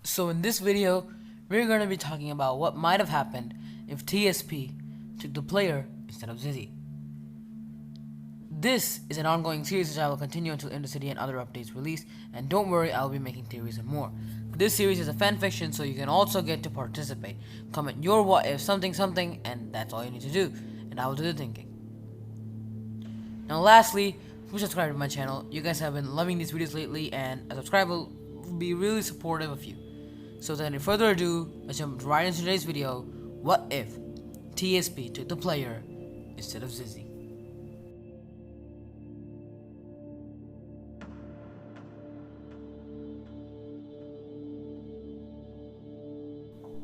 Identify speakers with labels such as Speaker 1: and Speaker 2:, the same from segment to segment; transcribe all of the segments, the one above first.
Speaker 1: So in this video, we're going to be talking about what might have happened if T.S.P took the player instead of Zizzy. This is an ongoing series which I will continue until Intercity and other updates release, and don't worry, I will be making theories and more. This series is a fanfiction, so you can also get to participate. Comment your what if something something, and that's all you need to do, and I will do the thinking. Now lastly, please subscribe to my channel. You guys have been loving these videos lately, and a subscribe will be really supportive of you. So without any further ado, let's jump right into today's video. What if T.S.P took the player instead of Zizzy?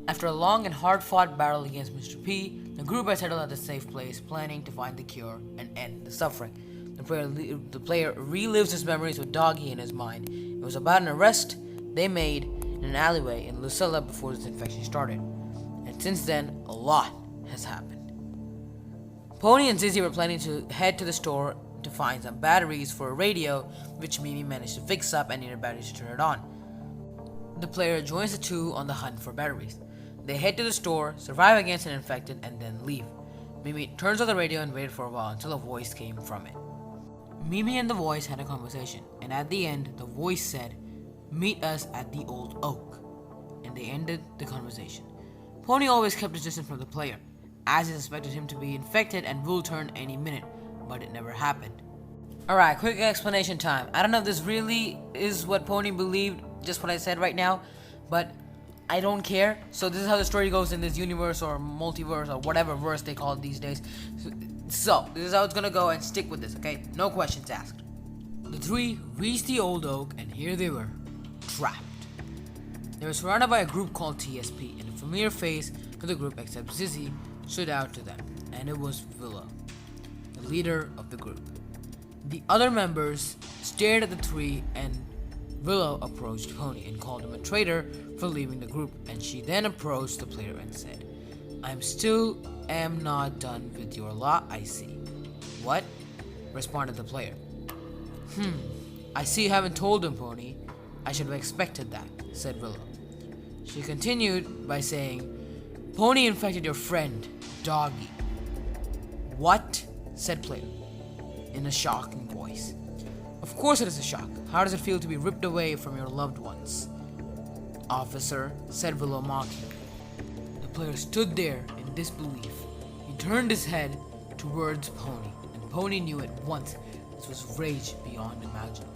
Speaker 1: After a long and hard-fought battle against Mr. P, the group has settled at a safe place, planning to find the cure and end the suffering. The player relives his memories with Doggy in his mind. It was about an arrest they made in an alleyway in Lucilla before this infection started. And since then, a lot has happened. Pony and Zizzy were planning to head to the store to find some batteries for a radio, which Mimi managed to fix up and needed batteries to turn it on. The player joins the two on the hunt for batteries. They head to the store, survive against an infected, and then leave. Mimi turns on the radio and waited for a while until a voice came from it. Mimi and the voice had a conversation, and at the end, the voice said, "Meet us at the old oak," and they ended the conversation. Pony always kept his distance from the player, as he suspected him to be infected and will turn any minute, but it never happened. Alright, quick explanation time. I don't know if this really is what Pony believed, just what I said right now, but I don't care. So this is how the story goes in this universe or multiverse or whatever verse they call it these days. So this is how it's gonna go, and stick with this, okay? No questions asked. The three reached the old oak, and here they were, trapped. They were surrounded by a group called T.S.P, and a familiar face to the group except Zizzy stood out to them, and it was Willow, the leader of the group. The other members stared at the three, and Willow approached Pony and called him a traitor for leaving the group, and she then approached the player and said, "I'm still am not done with your lot, I see." "What?" responded the player. I see you haven't told him, Pony. I should have expected that," said Willow. She continued by saying, "Pony infected your friend, Doggy." "What?" said player, in a shocking voice. "Of course it is a shock. How does it feel to be ripped away from your loved ones?" "Officer," said Willow mocking. The player stood there in disbelief. He turned his head towards Pony, and Pony knew at once this was rage beyond imaginable.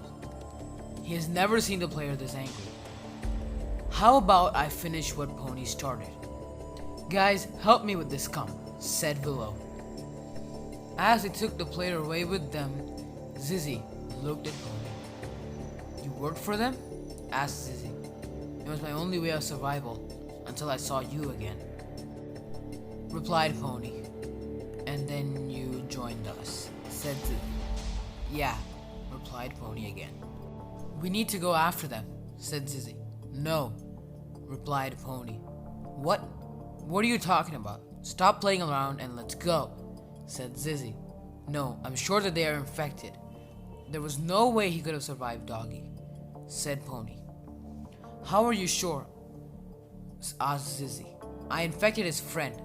Speaker 1: He has never seen the player this angry. "How about I finish what Pony started?" "Guys, help me with this scum," said Willow. As they took the player away with them, Zizzy looked at Pony. "You worked for them?" asked Zizzy. "It was my only way of survival, until I saw you again," replied Pony. "And then you joined us," said Zizzy. "Yeah," replied Pony again. "We need to go after them," said Zizzy. "No," replied Pony. What are you talking about? Stop playing around and let's go," said Zizzy. "No, I'm sure that they are infected. There was no way he could have survived Doggy," said Pony. "How are you sure?" asked Zizzy. "I infected his friend,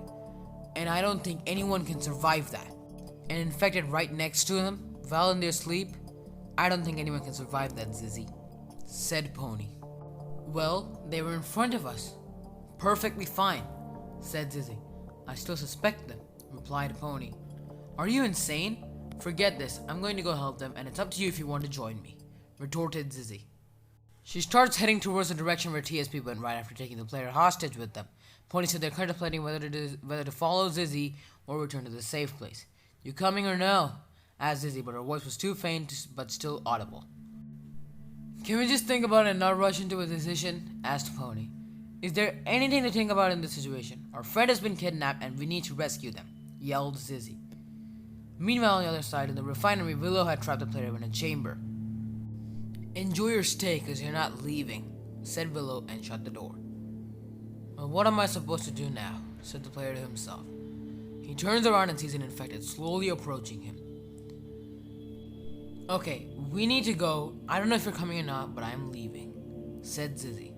Speaker 1: and I don't think anyone can survive that. And infected right next to him, while in their sleep? I don't think anyone can survive that, Zizzy," said Pony. "Well, they were in front of us. Perfectly fine," said Zizzy. "I still suspect them," replied Pony. "Are you insane? Forget this. I'm going to go help them, and it's up to you if you want to join me," retorted Zizzy. She starts heading towards the direction where T.S.P went right after taking the player hostage with them. Pony said they're contemplating whether to follow Zizzy or return to the safe place. "You coming or no?" asked Zizzy, but her voice was too faint but still audible. "Can we just think about it and not rush into a decision?" asked Pony. "Is there anything to think about in this situation? Our friend has been kidnapped and we need to rescue them," yelled Zizzy. Meanwhile, on the other side, in the refinery, Willow had trapped the player in a chamber. "Enjoy your stay, cause you're not leaving," said Willow and shut the door. "Well, what am I supposed to do now?" said the player to himself. He turns around and sees an infected slowly approaching him. "Okay, we need to go. I don't know if you're coming or not, but I'm leaving," said Zizzy.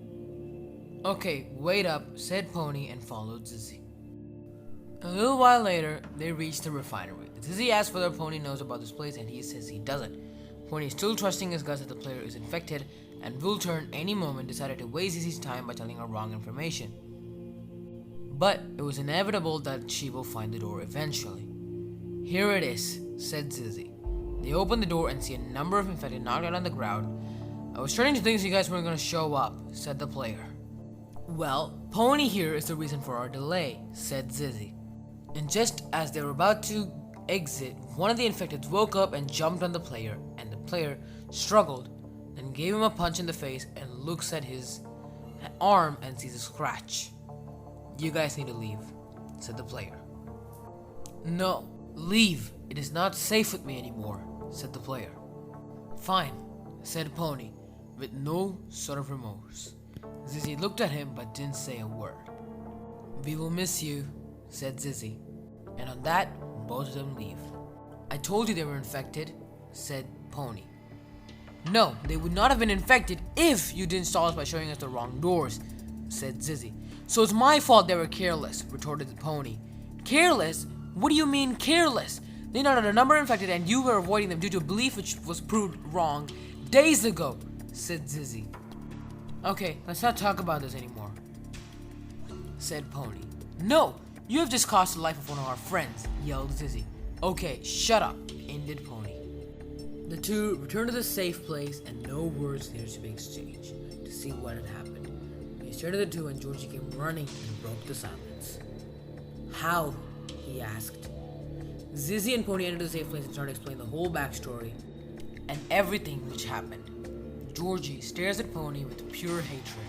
Speaker 1: Okay, wait up, said Pony and followed Zizzy. A little while later, they reached the refinery. Zizzy asks whether Pony knows about this place and he says he doesn't. Pony is still trusting his guts that the player is infected and will turn any moment, decided to waste Zizzy's time by telling her wrong information. But it was inevitable that she will find the door eventually. Here it is, said Zizzy. They open the door and see a number of infected knocked out on the ground. I was starting to think you guys weren't going to show up, said the player. Well, Pony here is the reason for our delay, said Zizzy. And just as they were about to exit, one of the infected woke up and jumped on the player, and the player struggled, then gave him a punch in the face and looks at his arm and sees a scratch. You guys need to leave, said the player. No, leave. It is not safe with me anymore, said the player. Fine, said Pony, with no sort of remorse. Zizzy looked at him but didn't say a word. We will miss you, said Zizzy. And on that, both of them leave. I told you they were infected, said Pony. No, they would not have been infected if you didn't stall us by showing us the wrong doors, said Zizzy. So it's my fault they were careless, retorted the Pony. Careless? What do you mean careless? They noted a number infected and you were avoiding them due to a belief which was proved wrong days ago, said Zizzy. Okay, let's not talk about this anymore, said Pony. No, you have just cost the life of one of our friends, yelled Zizzy. Okay, shut up, ended Pony. The two returned to the safe place and no words needed to be exchanged to see what had happened. They stared at the two and Georgie came running and broke the silence. How? He asked. Zizzy and Pony entered the safe place and started explaining the whole backstory and everything which happened. Georgie stares at Pony with pure hatred.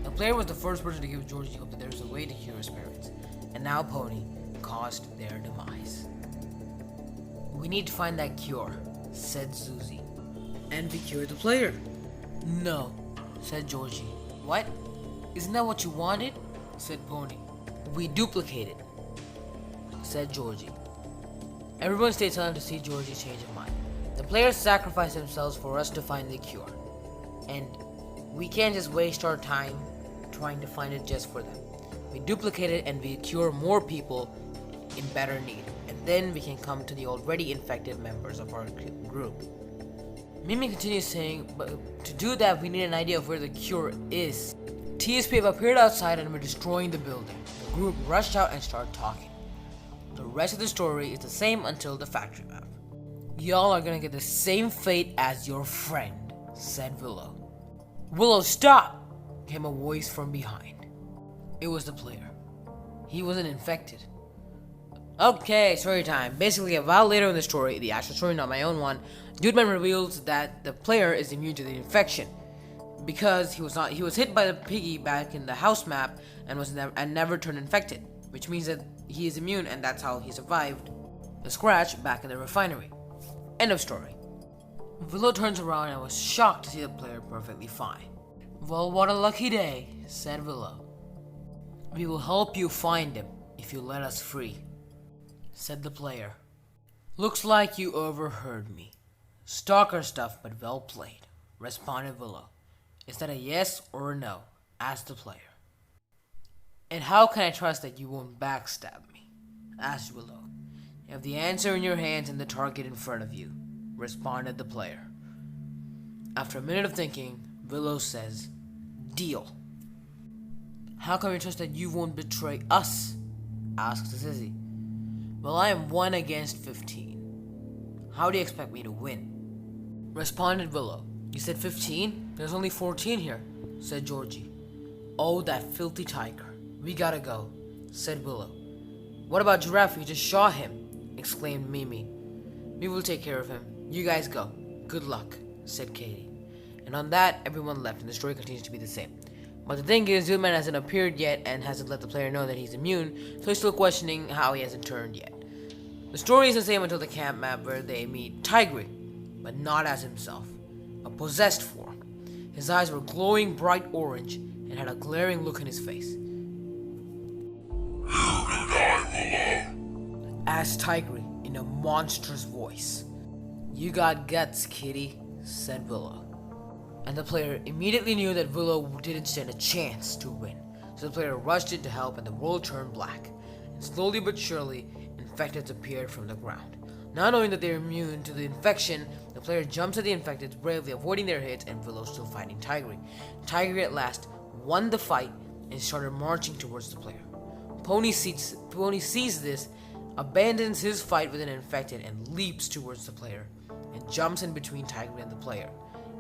Speaker 1: The player was the first person to give Georgie hope that there is a way to cure spirits, and now Pony caused their demise. We need to find that cure, said Zizzy. And we cured the player. No, said Georgie. What? Isn't that what you wanted? Said Pony. We duplicated, said Georgie. Everyone stayed silent to see Georgie's change of mind. The players sacrificed themselves for us to find the cure. And we can't just waste our time trying to find it just for them. We duplicate it and we cure more people in better need. And then we can come to the already infected members of our group. Mimi continues saying, but to do that we need an idea of where the cure is. T.S.P have appeared outside and were destroying the building. The group rushed out and started talking. The rest of the story is the same until the factory map. Y'all are gonna get the same fate as your friend, said Willow. Willow, stop! Came a voice from behind. It was the player. He wasn't infected. Okay, story time. Basically, a while later in the story, the actual story, not my own one, Dudeman reveals that the player is immune to the infection because he was hit by the Piggy back in the house map and never turned infected, which means that he is immune and that's how he survived the scratch back in the refinery. End of story. Willow turns around and was shocked to see the player perfectly fine. Well, what a lucky day, said Willow. We will help you find him if you let us free, said the player. Looks like you overheard me. Stalker stuff, but well played, responded Willow. Is that a yes or a no? Asked the player. And how can I trust that you won't backstab me? Asked Willow. You have the answer in your hands and the target in front of you, responded the player. After a minute of thinking, Willow says, deal. How can we trust that you won't betray us? Asked Zizzy. Well, I am 1 against 15. How do you expect me to win? Responded Willow. You said 15? There's only 14 here, said Georgie. Oh, that filthy tiger. We gotta go, said Willow. What about Giraffe? We just shot him, exclaimed Mimi. We will take care of him. You guys go. Good luck, said Katie. And on that, everyone left and the story continues to be the same. But the thing is, Zootman hasn't appeared yet and hasn't let the player know that he's immune, so he's still questioning how he hasn't turned yet. The story is the same until the camp map where they meet Tigre, but not as himself, a possessed form. His eyes were glowing bright orange and had a glaring look in his face. Asked Tigre in a monstrous voice. You got guts, kitty, said Willow. and the player immediately knew that Willow didn't stand a chance to win. So the player rushed in to help, and the world turned black. And slowly but surely, infecteds appeared from the ground. Not knowing that they're immune to the infection, the player jumps at the infecteds, bravely avoiding their hits, and Willow still fighting Tigray. Tigray at last won the fight and started marching towards the player. Pony sees this, abandons his fight with an infected, and leaps towards the player, and jumps in between Tigray and the player,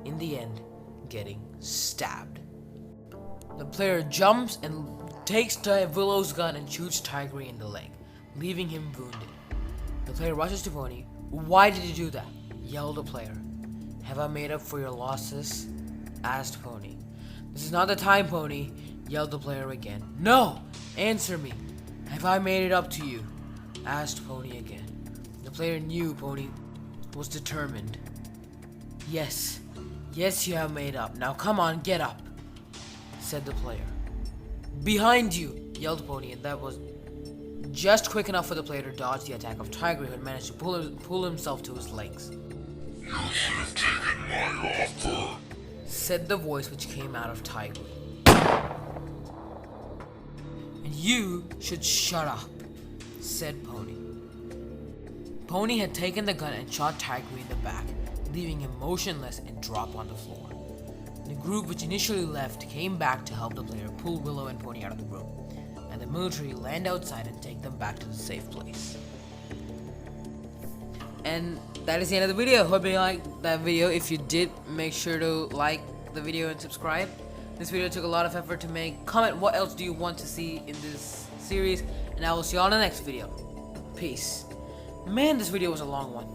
Speaker 1: in the end, getting stabbed. The player jumps and takes Willow's gun and shoots Tigray in the leg, leaving him wounded. The player rushes to Pony. "Why did you do that?" yelled the player. "Have I made up for your losses?" asked Pony. "This is not the time, Pony," yelled the player again. "No! Answer me! Have I made it up to you?" asked Pony again. The player knew Pony was determined. Yes, you have made up. Now come on, get up," said the player. "Behind you!" yelled Pony, and that was just quick enough for the player to dodge the attack of Tigray, who had managed to pull himself to his legs.
Speaker 2: "You should have taken my offer,"
Speaker 1: said the voice which came out of Tigray. "And you should shut up," said Pony. Pony had taken the gun and shot Tigray in the back, leaving him motionless and drop on the floor. The group which initially left came back to help the player pull Willow and Pony out of the room, and the military land outside and take them back to the safe place. And that is the end of the video. Hope you liked that video. If you did, make sure to like the video and subscribe. This video took a lot of effort to make. Comment what else do you want to see in this series, and I will see you all in the next video. Peace. Man, this video was a long one.